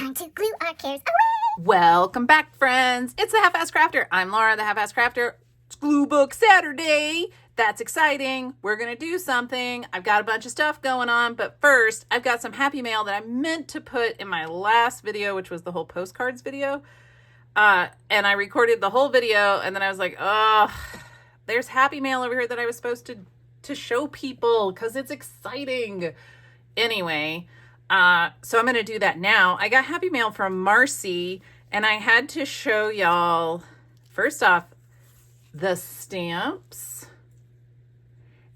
time to glue our cares away. Welcome back, friends. It's the Half-Ass Crafter. I'm Laura, the Half-Ass Crafter. It's Glue Book Saturday. That's exciting. We're going to do something. I've got a bunch of stuff going on, but first, I've got some happy mail that I meant to put in my last video, which was the whole postcards video. And I recorded the whole video, and then I was like, oh, there's happy mail over here that I was supposed to show people because it's exciting. Anyway, so I'm going to do that now. I got happy mail from Marcy, and I had to show y'all, first off, the stamps.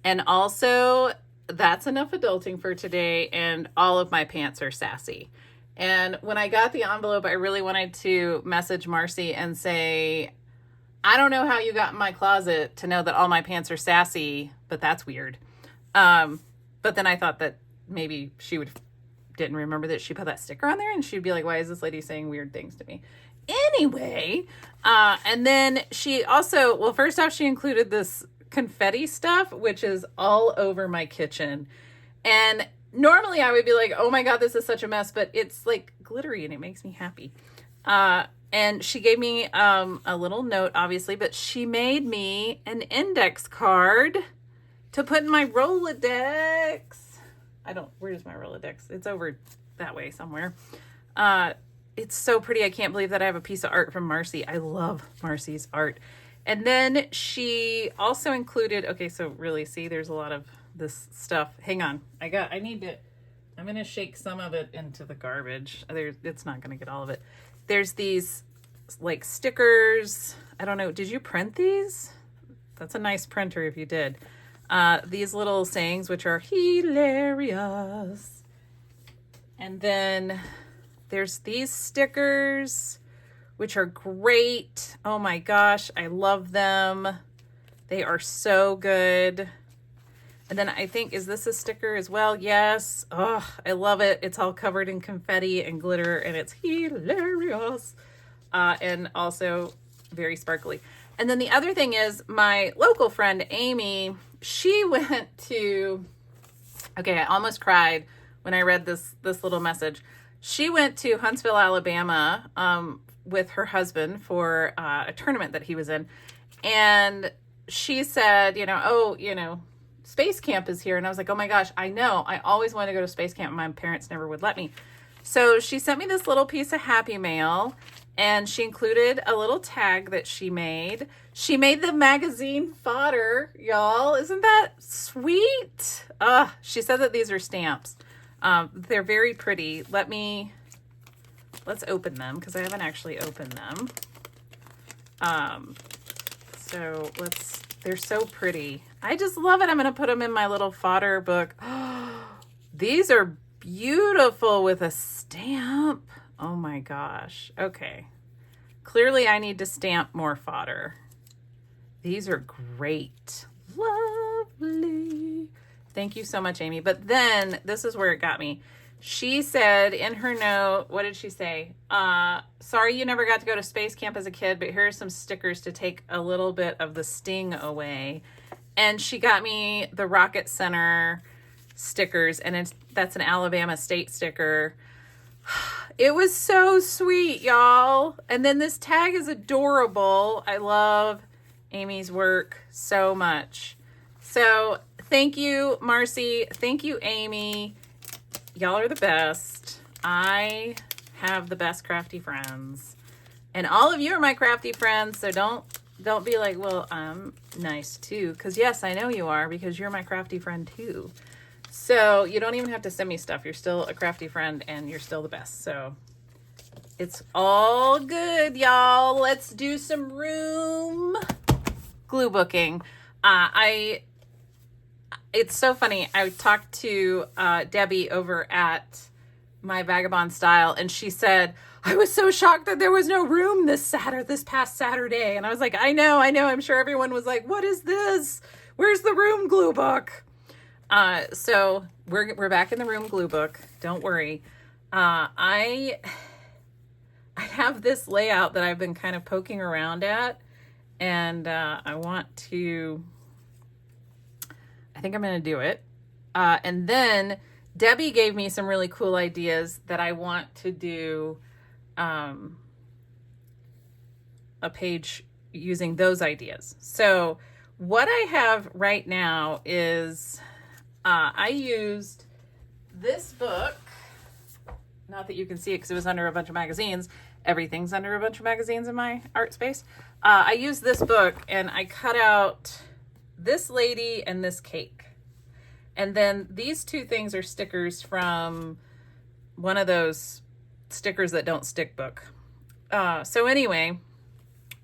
And also, that's enough adulting for today, and all of my pants are sassy. And when I got the envelope, I really wanted to message Marcy and say, I don't know how you got in my closet to know that all my pants are sassy, but that's weird. But then I thought that maybe she didn't remember that she put that sticker on there, and she'd be like, why is this lady saying weird things to me? Anyway, and then she also, well, first off, she included this confetti stuff, which is all over my kitchen. And normally I would be like, oh my God, this is such a mess, but it's like glittery and it makes me happy. And she gave me a little note, obviously, but she made me an index card to put in my Rolodex. Where's my Rolodex? It's over that way somewhere. It's so pretty. I can't believe that I have a piece of art from Marcy. I love Marcy's art. And then she also included, okay, so really, see, there's a lot of this stuff. Hang on. I'm going to shake some of it into the garbage. It's not going to get all of it. There's these like stickers. I don't know. Did you print these? That's a nice printer if you did. These little sayings, which are hilarious. And then there's these stickers, which are great. Oh my gosh, I love them. They are so good. And then I think, is this a sticker as well? Yes. Oh, I love it. It's all covered in confetti and glitter, and it's hilarious. And also very sparkly. And then the other thing is my local friend, Amy, she went to, okay, I almost cried when I read this little message. She went to Huntsville, Alabama, with her husband for a tournament that he was in. And she said, Space Camp is here. And I was like, oh my gosh, I know. I always wanted to go to Space Camp. My parents never would let me. So she sent me this little piece of happy mail, and she included a little tag that she made. She made the magazine fodder, y'all. Isn't that sweet? She said that these are stamps. They're very pretty. Let's open them because I haven't actually opened them. They're so pretty. I just love it. I'm going to put them in my little fodder book. These are beautiful with a stamp. Oh my gosh. Okay. Clearly I need to stamp more fodder. These are great. Lovely. Thank you so much, Amy. But then this is where it got me. She said in her note, what did she say? Sorry you never got to go to Space Camp as a kid, but here are some stickers to take a little bit of the sting away. And she got me the Rocket Center stickers, and that's an Alabama State sticker. It was so sweet, y'all. And then this tag is adorable. I love Amy's work so much. So thank you, Marcy. Thank you, Amy. Y'all are the best. I have the best crafty friends. And all of you are my crafty friends, so don't be like, well, I'm nice too. Because yes, I know you are, because you're my crafty friend too. So you don't even have to send me stuff. You're still a crafty friend, and you're still the best. So it's all good, y'all. Let's do some room glue booking. It's so funny. I talked to Debbie over at My Vagabond Style, and she said, I was so shocked that there was no room this past Saturday. And I was like, I know. I'm sure everyone was like, what is this? Where's the room glue book? So we're back in the room glue book. Don't worry. I have this layout that I've been kind of poking around at, and I think I'm going to do it. And then Debbie gave me some really cool ideas that I want to do a page using those ideas. So what I have right now is I used this book. Not that you can see it because it was under a bunch of magazines. Everything's under a bunch of magazines in my art space. I used this book and I cut out this lady and this cake. And then these two things are stickers from one of those stickers that don't stick book. So anyway,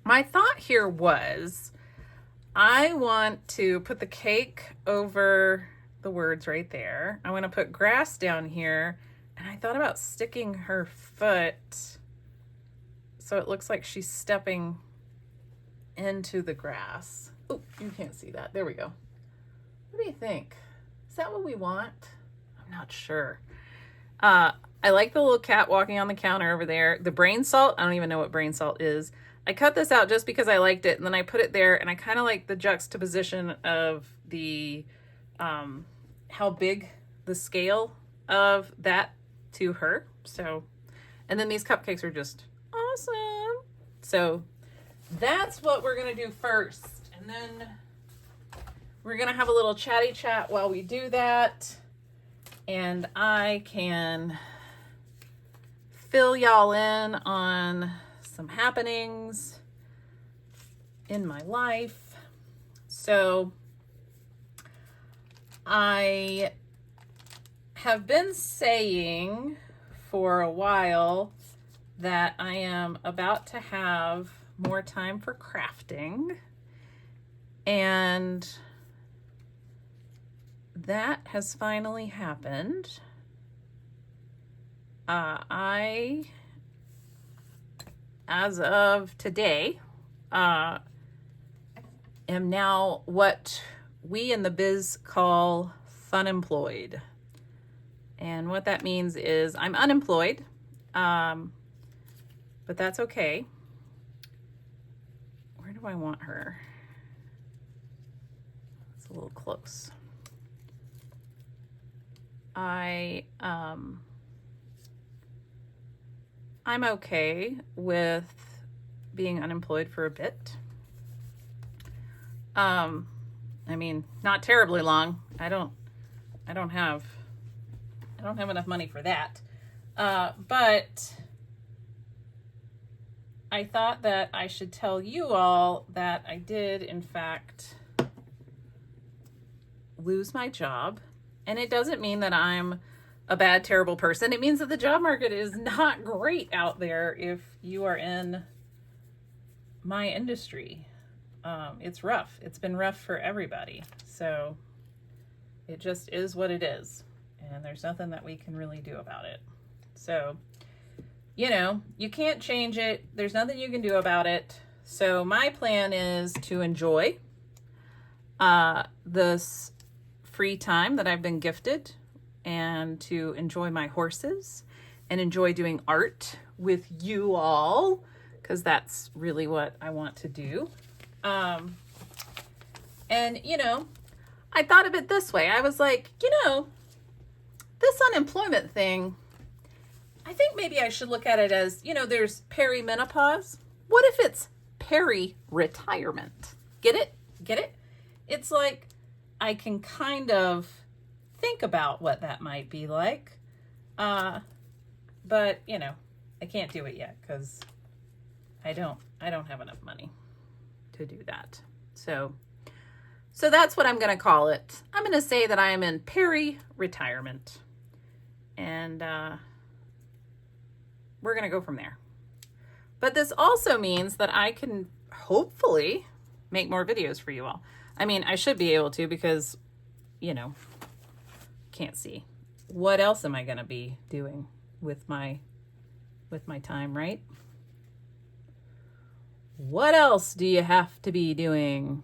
my thought here was I want to put the cake over the words right there. I want to put grass down here. And I thought about sticking her foot so it looks like she's stepping into the grass. Oh, you can't see that. There we go. What do you think? Is that what we want? I'm not sure. I like the little cat walking on the counter over there. The brain salt, I don't even know what brain salt is. I cut this out just because I liked it, and then I put it there, and I kind of like the juxtaposition of the, how big the scale of that to her. So, and then these cupcakes are just awesome. So that's what we're going to do first. And then we're going to have a little chatty chat while we do that. And I can fill y'all in on some happenings in my life. So I have been saying for a while that I am about to have more time for crafting, and that has finally happened. I, as of today, am now what we in the biz call funemployed. And what that means is I'm unemployed, but that's okay. Where do I want her? It's a little close. I'm okay with being unemployed for a bit. I mean, not terribly long. I don't have enough money for that. But I thought that I should tell you all that I did, in fact, lose my job. And it doesn't mean that I'm a bad, terrible person. It means that the job market is not great out there if you are in my industry. It's rough. It's been rough for everybody. So it just is what it is. And there's nothing that we can really do about it. So, you know, you can't change it. There's nothing you can do about it. So my plan is to enjoy this free time that I've been gifted, and to enjoy my horses and enjoy doing art with you all, because that's really what I want to do. And, you know, I thought of it this way. I was like, you know, this unemployment thing, I think maybe I should look at it as, you know, there's perimenopause. What if it's peri-retirement? Get it? Get it? It's like I can kind of think about what that might be like. But, you know, I can't do it yet because I don't have enough money to do that. So that's what I'm going to call it. I'm going to say that I am in peri-retirement. And we're going to go from there. But this also means that I can hopefully make more videos for you all. I mean, I should be able to, because, you know, can't see. What else am I going to be doing with my time, right? What else do you have to be doing?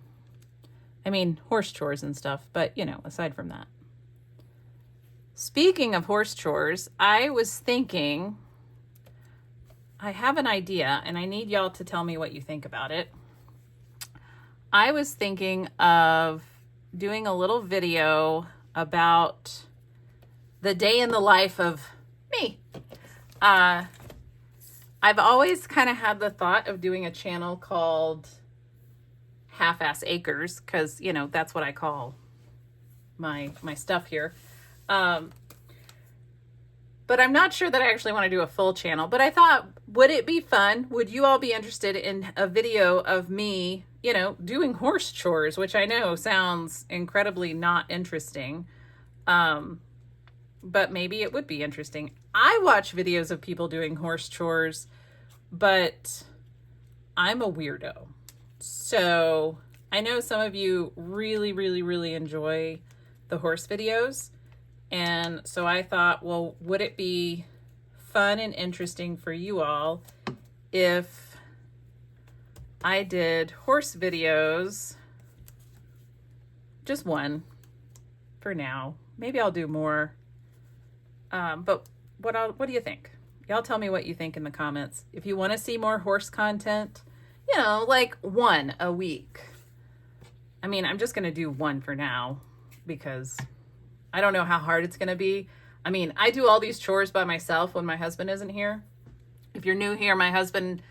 I mean, horse chores and stuff, but, you know, aside from that. Speaking of horse chores, I was thinking, I have an idea, and I need y'all to tell me what you think about it. I was thinking of doing a little video about the day in the life of me. I've always kind of had the thought of doing a channel called Half-Ass Acres, because, you know, that's what I call my stuff here. But I'm not sure that I actually want to do a full channel. But I thought, would it be fun? Would you all be interested in a video of me, you know, doing horse chores, which I know sounds incredibly not interesting. But maybe it would be interesting. I watch videos of people doing horse chores, but I'm a weirdo. So I know some of you really, really, really enjoy the horse videos. And so I thought, well, would it be fun and interesting for you all if I did horse videos, just one for now. Maybe I'll do more. But what do you think? Y'all tell me what you think in the comments. If you want to see more horse content, you know, like one a week. I mean, I'm just going to do one for now because I don't know how hard it's going to be. I mean, I do all these chores by myself when my husband isn't here. If you're new here, my husband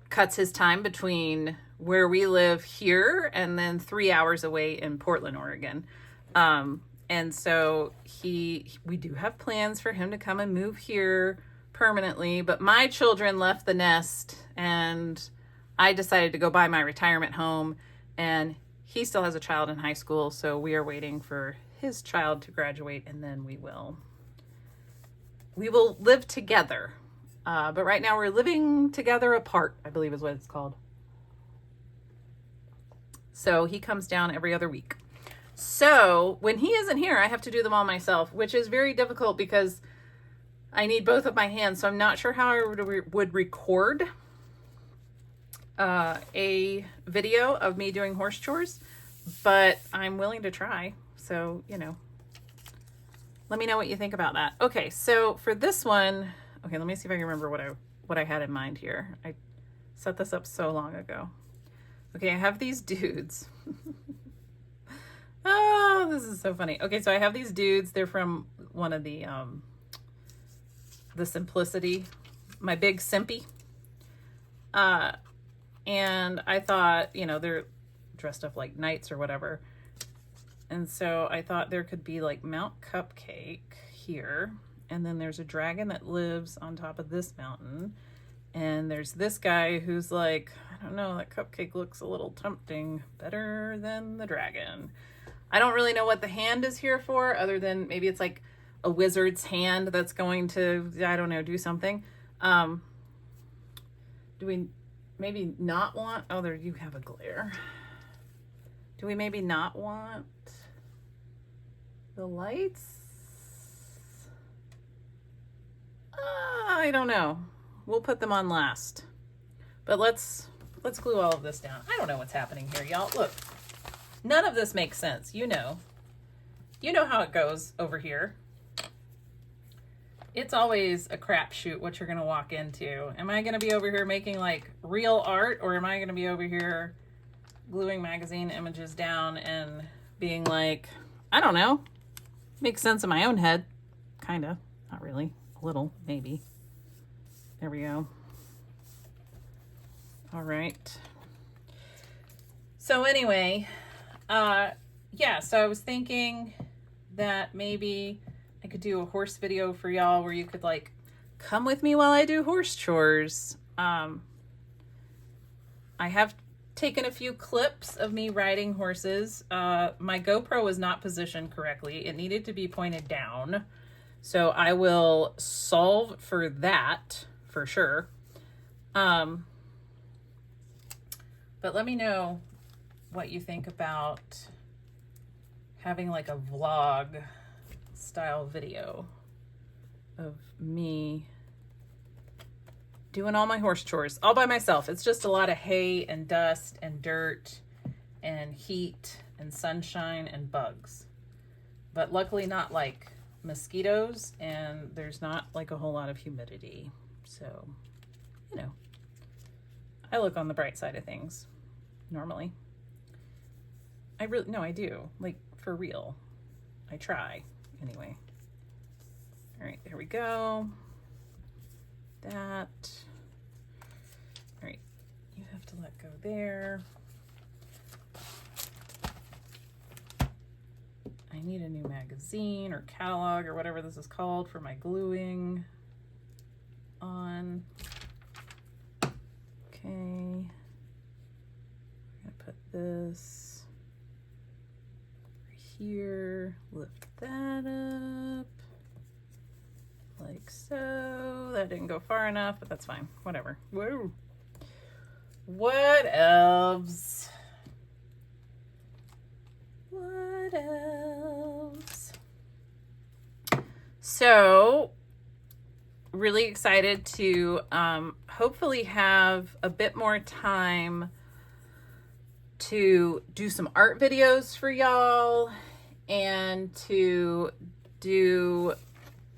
cuts his time between where we live here and then 3 hours away in Portland, Oregon. And so we do have plans for him to come and move here permanently, but my children left the nest and I decided to go buy my retirement home, and he still has a child in high school. So we are waiting for his child to graduate, and then we will live together. But right now we're living together apart, I believe is what it's called. So he comes down every other week. So when he isn't here, I have to do them all myself, which is very difficult because I need both of my hands. So I'm not sure how I would record a video of me doing horse chores, but I'm willing to try. So, you know, let me know what you think about that. Okay, so for this one, okay, let me see if I can remember what I had in mind here. I set this up so long ago. Okay, I have these dudes. Oh, this is so funny. Okay, so I have these dudes. They're from one of the Simplicity, my big Simpy. And I thought, you know, they're dressed up like knights or whatever. And so I thought there could be like Mount Cupcake here. And then there's a dragon that lives on top of this mountain. And there's this guy who's like, I don't know, that cupcake looks a little tempting, better than the dragon. I don't really know what the hand is here for, other than maybe it's like a wizard's hand that's going to, I don't know, do something. Do we maybe not want, oh, there you have a glare. Do we maybe not want the lights? I don't know. We'll put them on last. But let's glue all of this down. I don't know what's happening here, y'all. Look, none of this makes sense. You know how it goes over here. It's always a crapshoot what you're gonna walk into. Am I gonna be over here making like real art, or am I gonna be over here gluing magazine images down and being like, I don't know, makes sense in my own head, kind of, not really, a little, maybe. There we go. All right. So anyway, yeah, so I was thinking that maybe I could do a horse video for y'all where you could like come with me while I do horse chores. I have taken a few clips of me riding horses. My GoPro was not positioned correctly. It needed to be pointed down. So I will solve for that for sure. But let me know what you think about having like a vlog style video of me doing all my horse chores all by myself. It's just a lot of hay and dust and dirt and heat and sunshine and bugs, but luckily not like mosquitoes, and there's not like a whole lot of humidity. So, you know, I look on the bright side of things normally. I do, like, for real. I try anyway. All right, there we go. That. All right, you have to let go there. I need a new magazine or catalog or whatever this is called for my gluing on. Okay. I'm gonna put this here, lift that up like so. That didn't go far enough, but that's fine. Whatever. Whoa. What else? What else? So, really excited to hopefully have a bit more time to do some art videos for y'all and to do,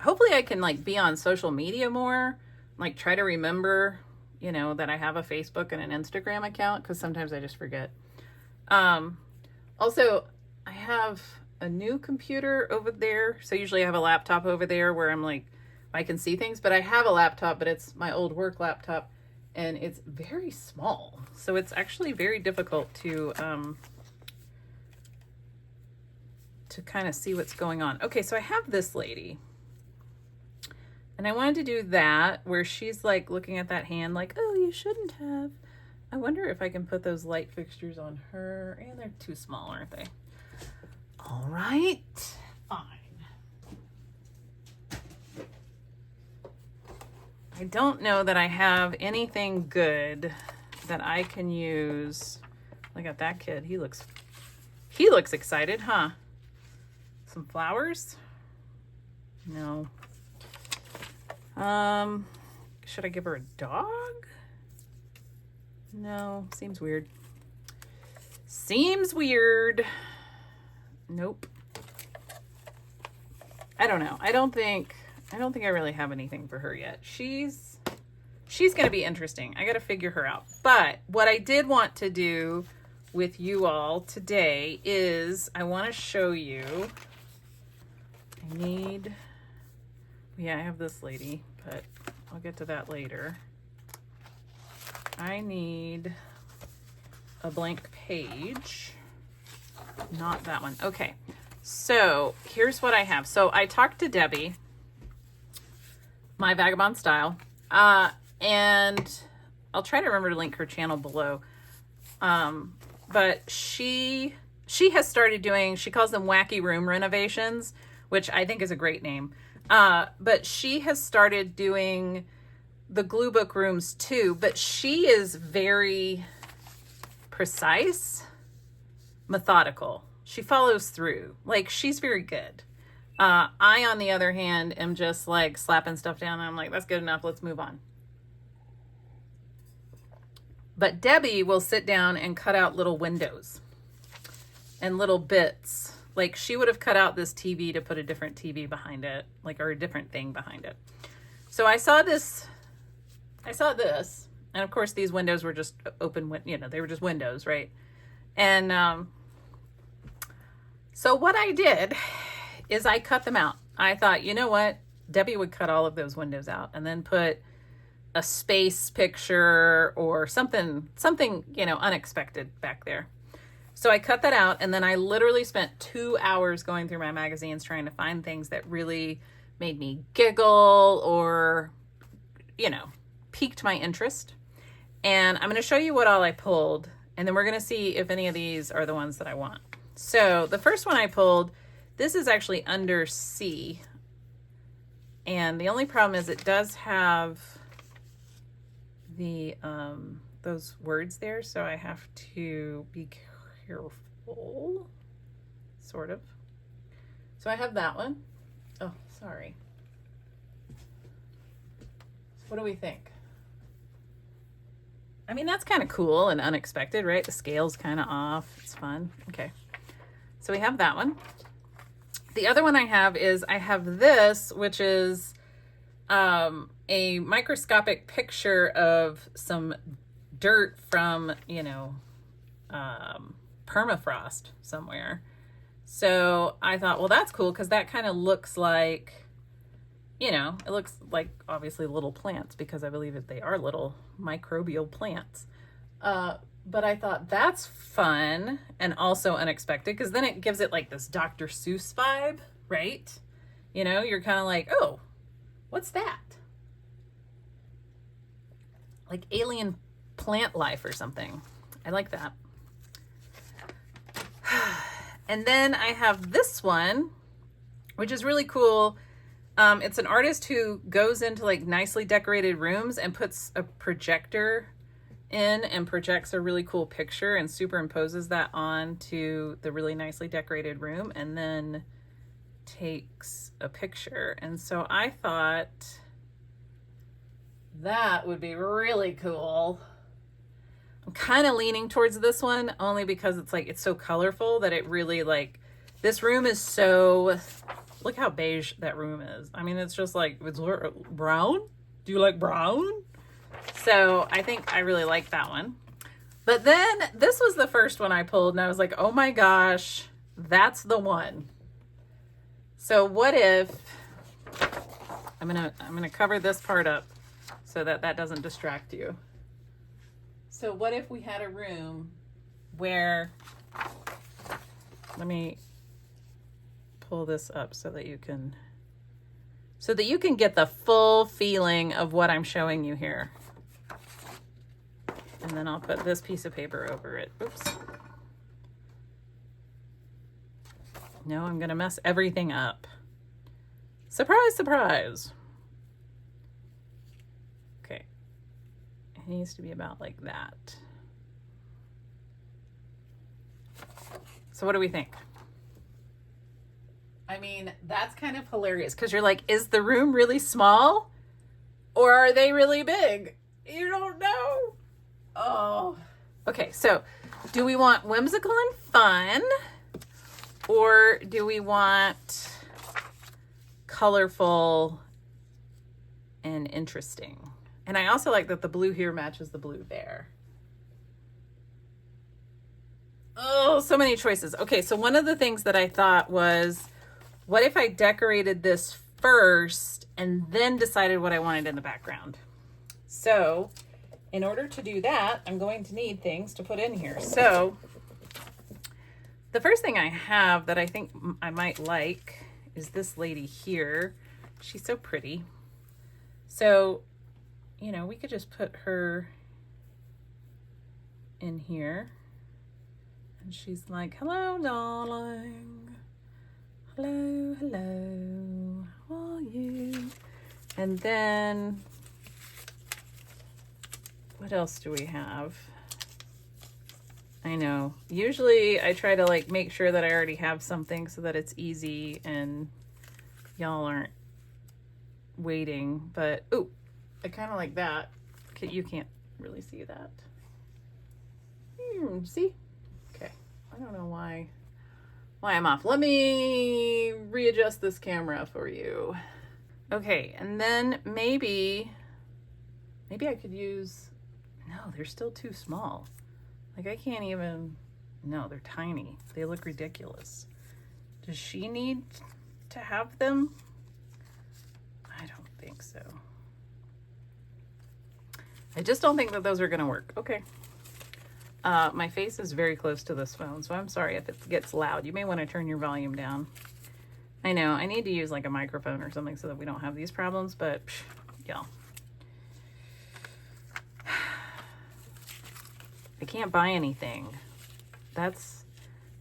hopefully I can like be on social media more, like try to remember, you know, that I have a Facebook and an Instagram account, because sometimes I just forget. Also, I have a new computer over there. So usually I have a laptop over there where I'm like, I can see things, but I have a laptop, but it's my old work laptop and it's very small. So it's actually very difficult to kind of see what's going on. Okay, so I have this lady and I wanted to do that where she's like looking at that hand like, oh, you shouldn't have. I wonder if I can put those light fixtures on her, and they're too small, aren't they? All right, fine. I don't know that I have anything good that I can use. Look at that kid. He looks excited, huh? Some flowers? No. Should I give her a dog? No, seems weird. Seems weird. Nope. I don't know. I don't think I really have anything for her yet. She's going to be interesting. I got to figure her out. But what I did want to do with you all today is I want to show you. I have this lady, but I'll get to that later. I need a blank page. Not that one. Okay. So here's what I have. So I talked to Debbie, My Vagabond Style, and I'll try to remember to link her channel below. But she has started doing, she calls them wacky room renovations, which I think is a great name. But she has started doing the glue book rooms too, but she is very precise, methodical. She follows through. Like, she's very good. I, on the other hand, am just like slapping stuff down and I'm like, that's good enough. Let's move on. But Debbie will sit down and cut out little windows and little bits. Like, she would have cut out this TV to put a different TV behind it, like, or a different thing behind it. So I saw this, and of course these windows were just open, you know, they were just windows, right? And so what I did is I cut them out. I thought, you know what? Debbie would cut all of those windows out and then put a space picture or something, you know, unexpected back there. So I cut that out, and then I literally spent 2 hours going through my magazines trying to find things that really made me giggle or, you know, piqued my interest. And I'm going to show you what all I pulled, and then we're going to see if any of these are the ones that I want. So the first one I pulled, this is actually under C. And the only problem is it does have the those words there, so I have to be careful, sort of. So I have that one. Oh, sorry. What do we think? I mean, that's kind of cool and unexpected, right? The scale's kind of off. It's fun. Okay. So we have that one. The other one I have is I have this, which is a microscopic picture of some dirt from, you know, permafrost somewhere. So I thought, well, that's cool because that kind of looks like, you know, it looks like obviously little plants because I believe that they are little microbial plants. But I thought that's fun and also unexpected because then it gives it like this Dr. Seuss vibe, right? You know, you're kind of like, oh, what's that? Like alien plant life or something. I like that. And then I have this one, which is really cool. It's an artist who goes into like nicely decorated rooms and puts a projector in and projects a really cool picture and superimposes that onto the really nicely decorated room and then takes a picture. And so I thought that would be really cool. I'm kind of leaning towards this one only because it's like, it's so colorful that it really like, this room is so, look how beige that room is. I mean, it's just like, it's brown. Do you like brown? So I think I really like that one. But then this was the first one I pulled and I was like, oh my gosh, that's the one. So what if, I'm gonna cover this part up so that that doesn't distract you. So what if we had a room where, let me pull this up so that you can get the full feeling of what I'm showing you here. And then I'll put this piece of paper over it. Oops. No, I'm gonna mess everything up. Surprise, surprise. Okay. It needs to be about like that. So what do we think? I mean, that's kind of hilarious because you're like, is the room really small or are they really big? You don't know. Oh. Okay, so do we want whimsical and fun or do we want colorful and interesting? And I also like that the blue here matches the blue there. Oh, so many choices. Okay, so one of the things that I thought was, what if I decorated this first and then decided what I wanted in the background? So in order to do that, I'm going to need things to put in here. So the first thing I have that I think I might like is this lady here. She's so pretty. So, you know, we could just put her in here. And she's like, hello, darling. Hello, hello. How are you? And then what else do we have? I know. Usually I try to like make sure that I already have something so that it's easy and y'all aren't waiting. But, ooh, I kind of like that. Okay, you can't really see that. See? Okay. I don't know why I'm off. Let me readjust this camera for you. Okay, and then maybe I could use, no, they're still too small. Like I can't even, no, they're tiny. They look ridiculous. Does she need to have them? I don't think so. I just don't think that those are gonna work. Okay. My face is very close to this phone, so I'm sorry if it gets loud. You may want to turn your volume down. I know, I need to use like a microphone or something so that we don't have these problems, but y'all. I can't buy anything. That's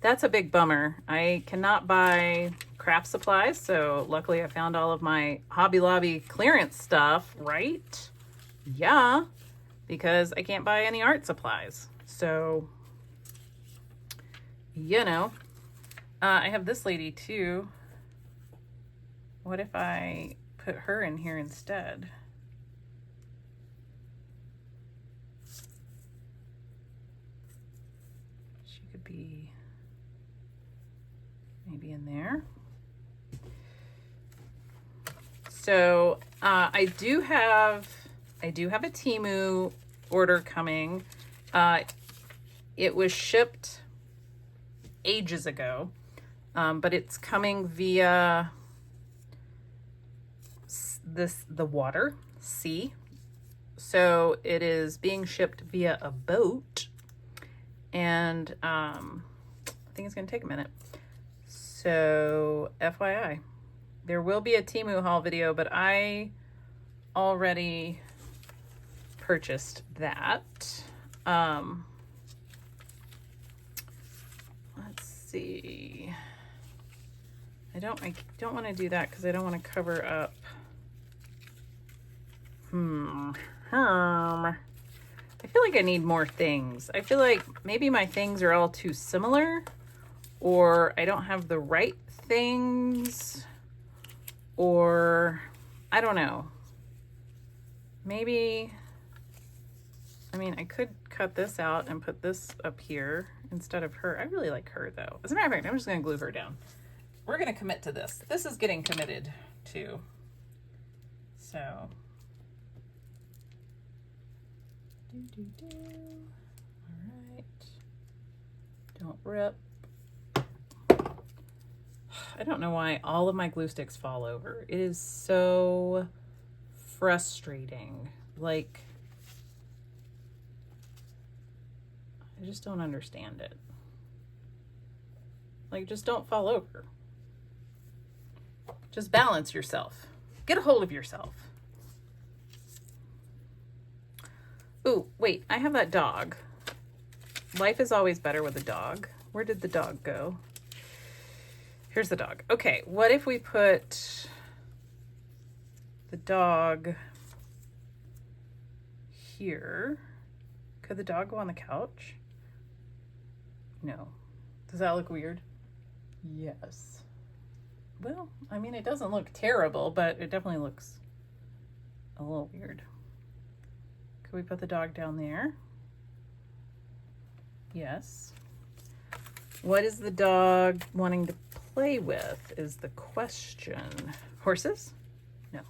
a big bummer. I cannot buy craft supplies, so luckily I found all of my Hobby Lobby clearance stuff, right? Yeah, because I can't buy any art supplies. So, you know, I have this lady too. What if I put her in here instead? She could be maybe in there. So I do have a Temu order coming. It was shipped ages ago, but it's coming via the water, sea. So it is being shipped via a boat, and I think it's going to take a minute. So FYI, there will be a Temu haul video, but I already purchased that. Let's see. I don't want to do that because I don't want to cover up. I feel like I need more things. I feel like maybe my things are all too similar, or I don't have the right things, or I don't know. Maybe, I mean, I could cut this out and put this up here instead of her. I really like her though. As a matter of fact, I'm just going to glue her down. We're going to commit to this. This is getting committed to. So. All right. Don't rip. I don't know why all of my glue sticks fall over. It is so frustrating. Like, I just don't understand it. Like, just don't fall over. Just balance yourself. Get a hold of yourself. Ooh, wait, I have that dog. Life is always better with a dog. Where did the dog go? Here's the dog. Okay, what if we put the dog here? Could the dog go on the couch? No. Does that look weird? Yes. Well, I mean, it doesn't look terrible, but it definitely looks a little weird. Could we put the dog down there? Yes. What is the dog wanting to play with is the question. Horses? No.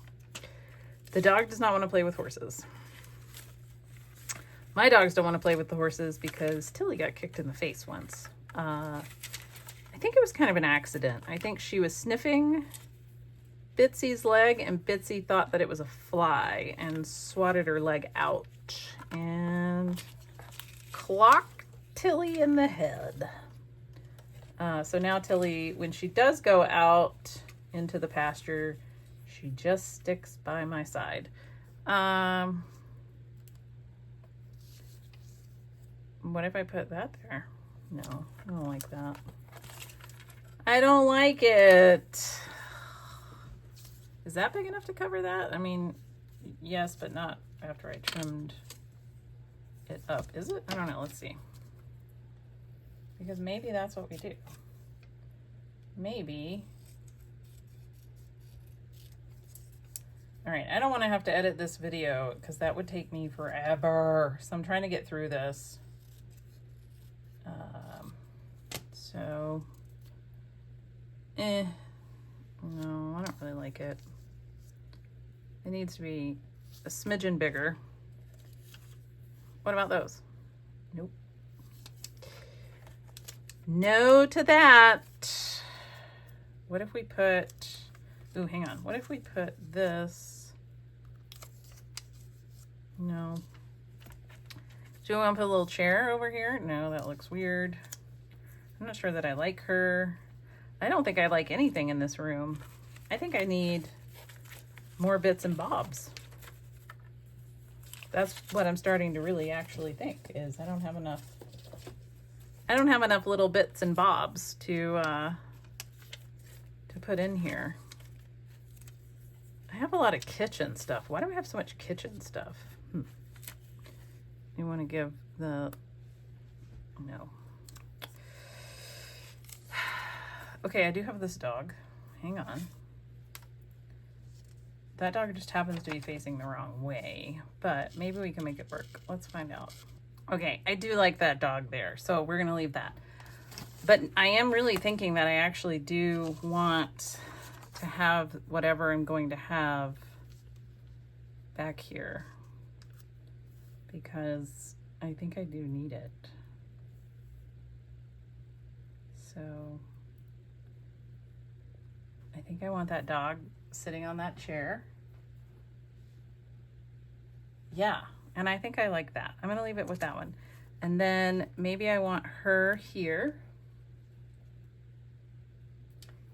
The dog does not want to play with horses. My dogs don't want to play with the horses because Tilly got kicked in the face once. I think it was kind of an accident. I think she was sniffing Bitsy's leg and Bitsy thought that it was a fly and swatted her leg out and clocked Tilly in the head. So now Tilly, when she does go out into the pasture, she just sticks by my side. What if I put that there? No, I don't like that. I don't like it. Is that big enough to cover that? I mean, yes, but not after I trimmed it up. Is it? I don't know. Let's see. Because maybe that's what we do. Maybe. All right, I don't want to have to edit this video because that would take me forever. So I'm trying to get through this. No, I don't really like it. It needs to be a smidgen bigger. What about those? Nope. No to that. What if we put, ooh, hang on. What if we put this? No. Do you want to put a little chair over here? No, that looks weird. I'm not sure that I like her. I don't think I like anything in this room. I think I need more bits and bobs. That's what I'm starting to really actually think is I don't have enough little bits and bobs to put in here. I have a lot of kitchen stuff. Why do I have so much kitchen stuff? You want to give the, no. Okay, I do have this dog. Hang on. That dog just happens to be facing the wrong way, but maybe we can make it work. Let's find out. Okay, I do like that dog there, so we're gonna leave that. But I am really thinking that I actually do want to have whatever I'm going to have back here because I think I do need it. So I think I want that dog sitting on that chair. Yeah, and I think I like that. I'm gonna leave it with that one. And then maybe I want her here.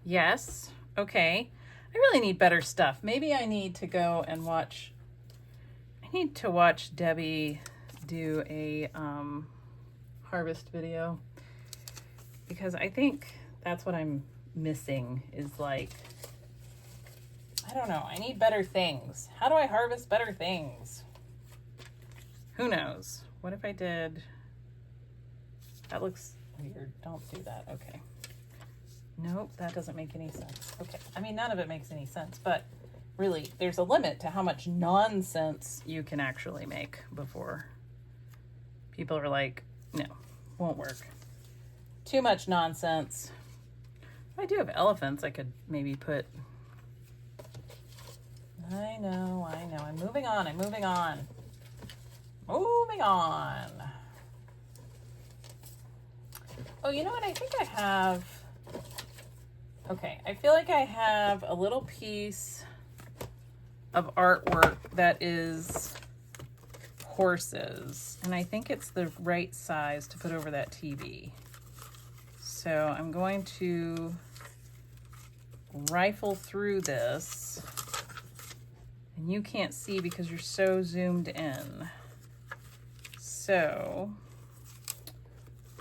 Yes, okay. I really need better stuff. Maybe I need to go and watch, I need to watch Debbie do a harvest video, because I think that's what I'm missing is like, I don't know, I need better things. How do I harvest better things? Who knows? What if I did, that looks weird. Don't do that. Okay. Nope, that doesn't make any sense. Okay, I mean, none of it makes any sense, but really, there's a limit to how much nonsense you can actually make before people are like, no, won't work. Too much nonsense. If I do have elephants, I could maybe put, I know, I'm moving on, moving on. Oh, you know what, I think I have, okay, I feel like I have a little piece of artwork that is horses, and I think it's the right size to put over that TV. So I'm going to rifle through this, and you can't see because you're so zoomed in. So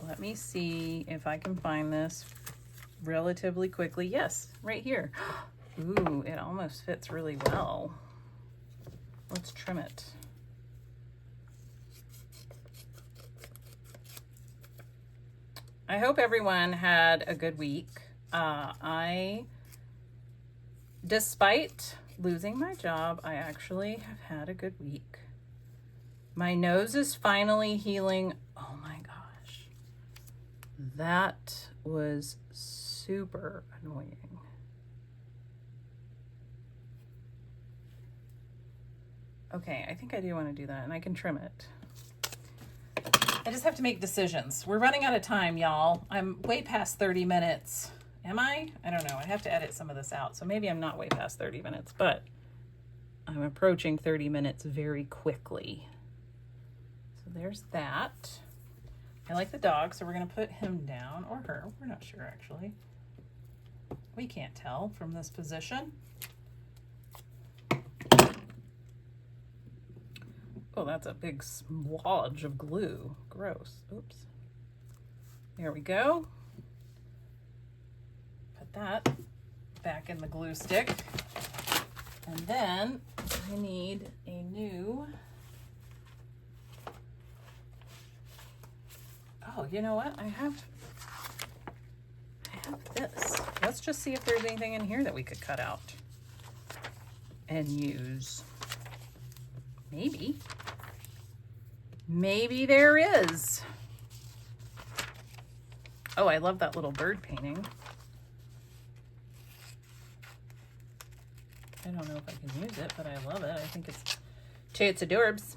let me see if I can find this relatively quickly. Yes, right here. Ooh, it almost fits really well. Let's trim it. I hope everyone had a good week. Despite losing my job, I actually have had a good week. My nose is finally healing. Oh my gosh. That was super annoying. Okay, I think I do want to do that, and I can trim it. I just have to make decisions. We're running out of time, y'all. I'm way past 30 minutes. Am I? I don't know. I have to edit some of this out, so maybe I'm not way past 30 minutes, but I'm approaching 30 minutes very quickly. So there's that. I like the dog, so we're going to put him down, or her. We're not sure, actually. We can't tell from this position. Oh, that's a big swatch of glue. Gross. Oops. There we go. Put that back in the glue stick. And then I need a new... Oh, you know what? I have this. Let's just see if there's anything in here that we could cut out and use. Maybe. Maybe there is. Oh, I love that little bird painting. I don't know if I can use it, but I love it. I think it's adorbs.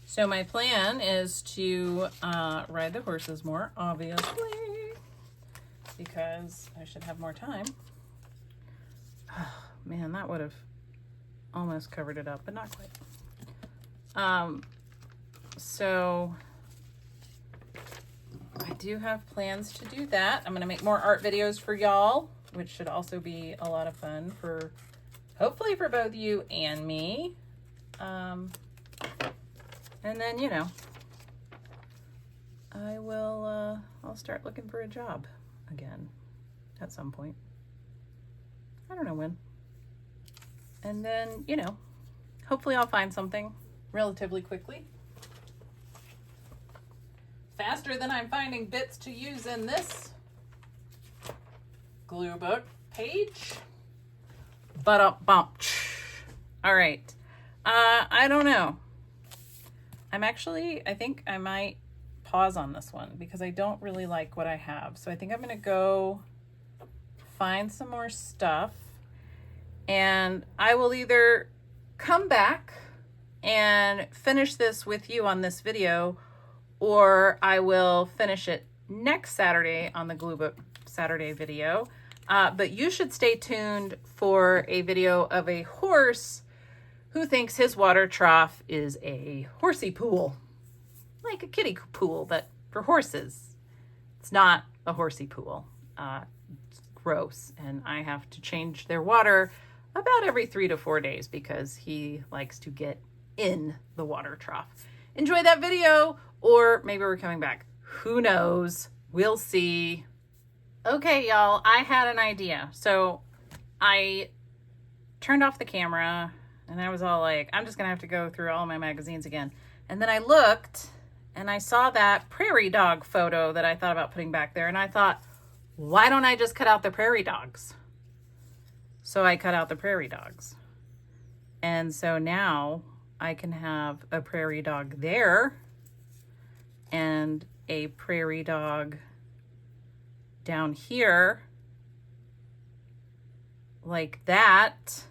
So my plan is to ride the horses more, obviously, because I should have more time. Oh, man, that would have almost covered it up, but not quite. So I do have plans to do that. I'm going to make more art videos for y'all, which should also be a lot of fun for, hopefully for both you and me. And then, you know, I'll start looking for a job again at some point. I don't know when. And then, you know, hopefully I'll find something relatively quickly. Faster than I'm finding bits to use in this glue book page. But all right. I don't know. I think I might pause on this one because I don't really like what I have. So I think I'm going to go find some more stuff, and I will either come back and finish this with you on this video, or I will finish it next Saturday on the Glue Book Saturday video. But you should stay tuned for a video of a horse who thinks his water trough is a horsey pool. Like a kiddie pool, but for horses. It's not a horsey pool. It's gross. And I have to change their water about every 3 to 4 days because he likes to get in the water trough. Enjoy that video, or maybe we're coming back. Who knows? We'll see. Okay, y'all, I had an idea. So I turned off the camera and I was all like, I'm just gonna have to go through all my magazines again. And then I looked and I saw that prairie dog photo that I thought about putting back there. And I thought, why don't I just cut out the prairie dogs? So I cut out the prairie dogs. And so now I can have a prairie dog there and a prairie dog down here like that.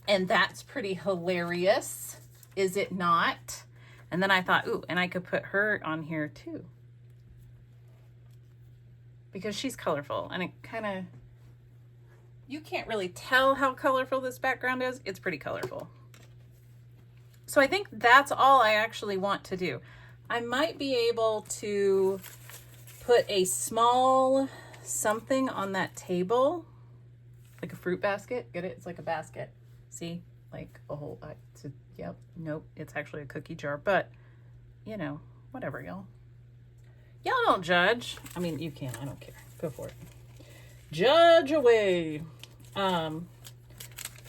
And that's pretty hilarious, is it not? And then I thought, ooh, and I could put her on here too. Because she's colorful and it kind of, you can't really tell how colorful this background is. It's pretty colorful. So I think that's all I actually want to do. I might be able to put a small something on that table, like a fruit basket. Get it? It's like a basket. See? Like a whole, yep, nope, it's actually a cookie jar, but you know, whatever, y'all. Y'all don't judge. I mean, you can, I don't care. Go for it. Judge away. Let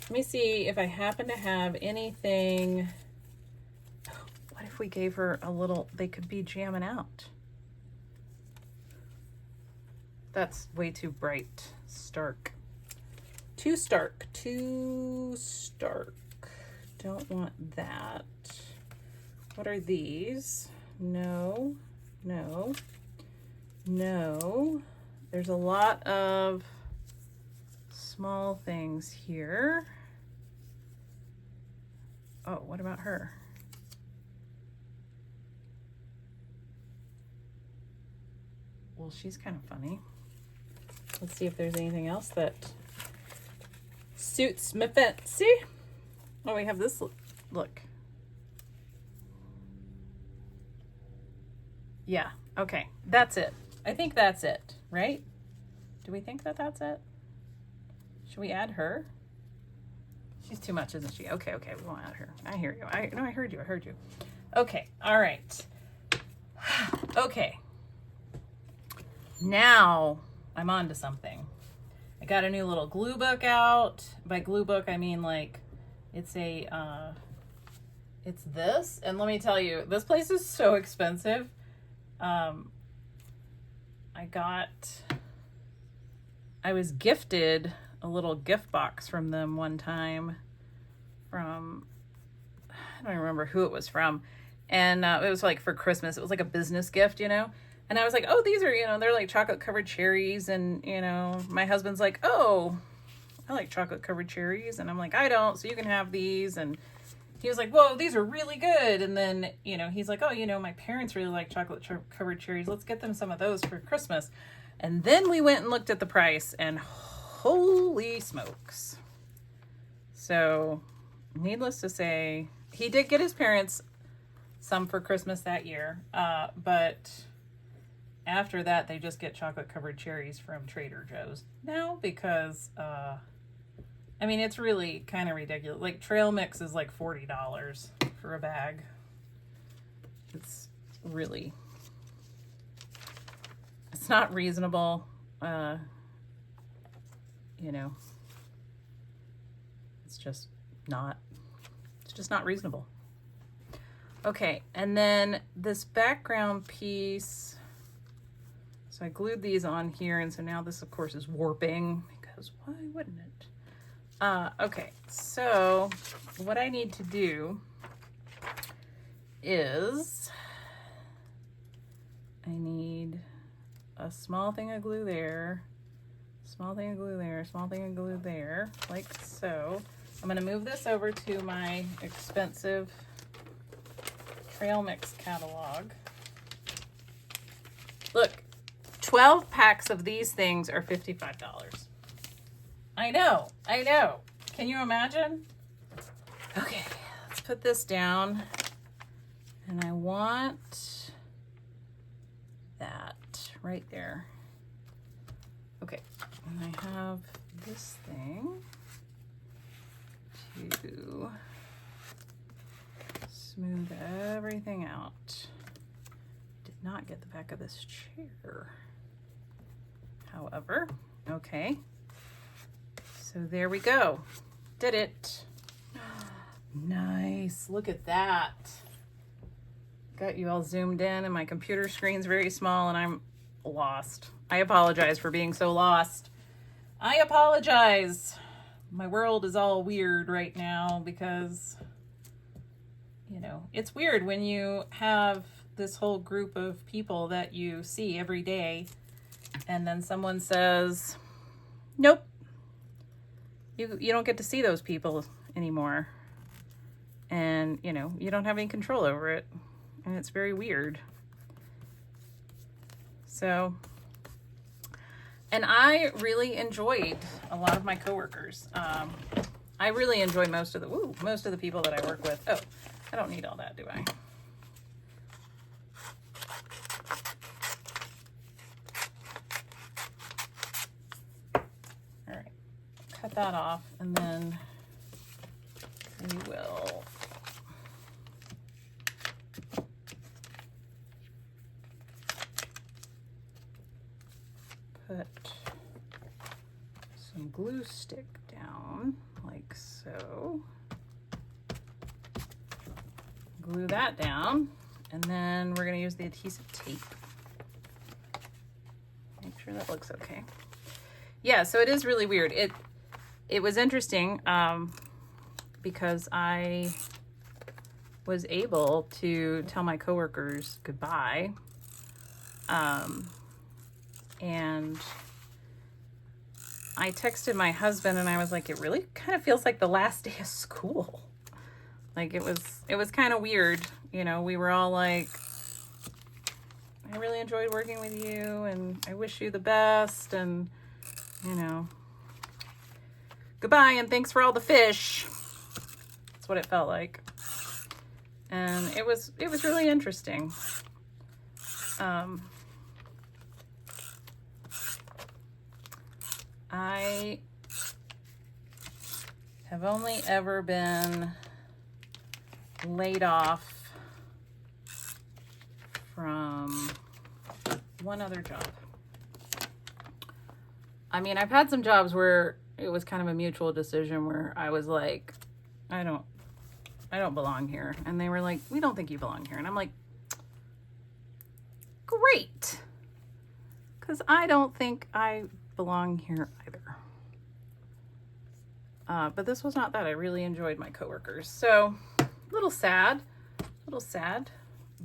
me see if I happen to have anything. What if we gave her a little, they could be jamming out. That's way too bright. Stark. Too stark. Too stark. Don't want that. What are these? No. No. No. There's a lot of small things here. Oh, what about her? Well, she's kind of funny. Let's see if there's anything else that suits my fancy. Oh, we have this look. Yeah, okay, that's it. I think that's it, right? Do we think that that's it? Should we add her? She's too much, isn't she? Okay, we won't add her. I hear you. I heard you. Okay, all right. Okay. Now I'm on to something. I got a new little glue book out. By glue book, I mean like it's a, it's this. And let me tell you, this place is so expensive. I was gifted a little gift box from them one time from, I don't even remember who it was from. And it was like for Christmas. It was like a business gift, you know? And I was like, oh, these are, you know, they're like chocolate covered cherries. And, you know, my husband's like, oh, I like chocolate covered cherries. And I'm like, I don't, so you can have these. And he was like, whoa, these are really good. And then, you know, he's like, oh, you know, my parents really like chocolate covered cherries. Let's get them some of those for Christmas. And then we went and looked at the price and holy smokes. So needless to say, he did get his parents some for Christmas that year. But after that, they just get chocolate covered cherries from Trader Joe's now because, I mean, it's really kind of ridiculous. Like trail mix is like $40 for a bag. It's really, it's not reasonable. You know, it's just not reasonable. Okay. And then this background piece, so I glued these on here. And so now this of course is warping because why wouldn't it? Okay, so what I need to do is I need a small thing of glue there, small thing of glue there, small thing of glue there, like so. I'm going to move this over to my expensive trail mix catalog. Look, 12 packs of these things are $55. I know. Can you imagine? Okay, let's put this down. And I want that right there. Okay, and I have this thing to smooth everything out. Did not get the back of this chair. However, okay. So there we go. Did it. Nice. Look at that. Got you all zoomed in and my computer screen's very small and I'm lost. I apologize for being so lost. I apologize. My world is all weird right now because, you know, it's weird when you have this whole group of people that you see every day and then someone says, nope, you don't get to see those people anymore. And, you know, you don't have any control over it. And it's very weird. So, and I really enjoyed a lot of my coworkers. I really enjoy most of the people that I work with. Oh, I don't need all that, do I? All right, cut that off, and then we will put some glue stick down like so. Glue that down, and then we're going to use the adhesive tape. Make sure that looks okay. Yeah, so it is really weird. It was interesting because I was able to tell my coworkers goodbye. And I texted my husband and I was like, it really kind of feels like the last day of school. Like it was kind of weird. You know, we were all like, I really enjoyed working with you and I wish you the best and, you know, goodbye and thanks for all the fish. That's what it felt like. And it was really interesting. I have only ever been laid off from one other job. I mean, I've had some jobs where it was kind of a mutual decision where I was like, I don't belong here. And they were like, we don't think you belong here. And I'm like, great. Because I don't think I belong here either. But this was not that. I really enjoyed my coworkers. So, a little sad.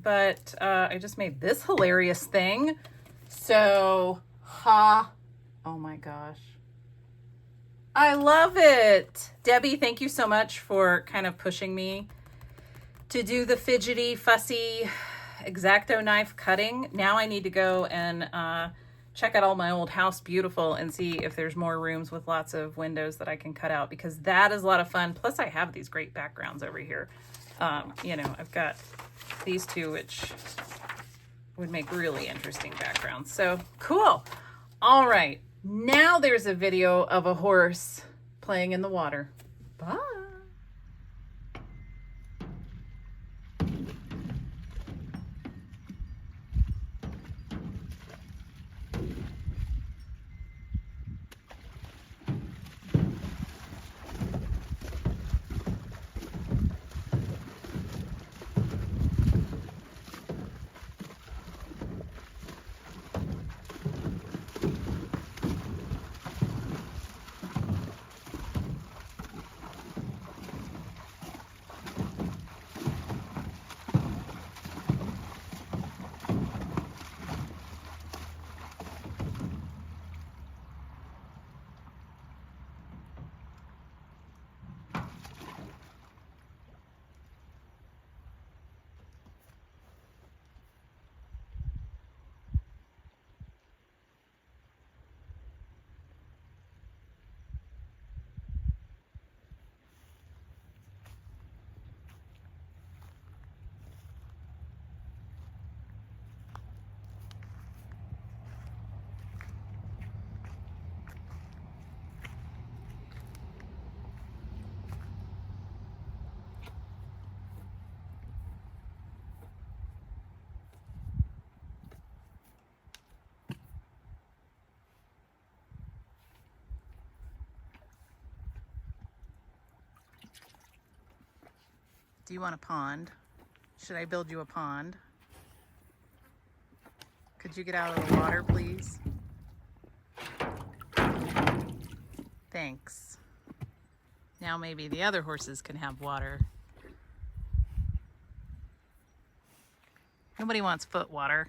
But I just made this hilarious thing. So, oh my gosh. I love it. Debbie, thank you so much for kind of pushing me to do the fidgety, fussy X-Acto knife cutting. Now I need to go and check out all my old House Beautiful and see if there's more rooms with lots of windows that I can cut out, because that is a lot of fun. Plus I have these great backgrounds over here. You know, I've got these two, which would make really interesting backgrounds. So cool. All right. Now there's a video of a horse playing in the water. Bye. Do you want a pond? Should I build you a pond? Could you get out of the water, please? Thanks. Now maybe the other horses can have water. Nobody wants foot water.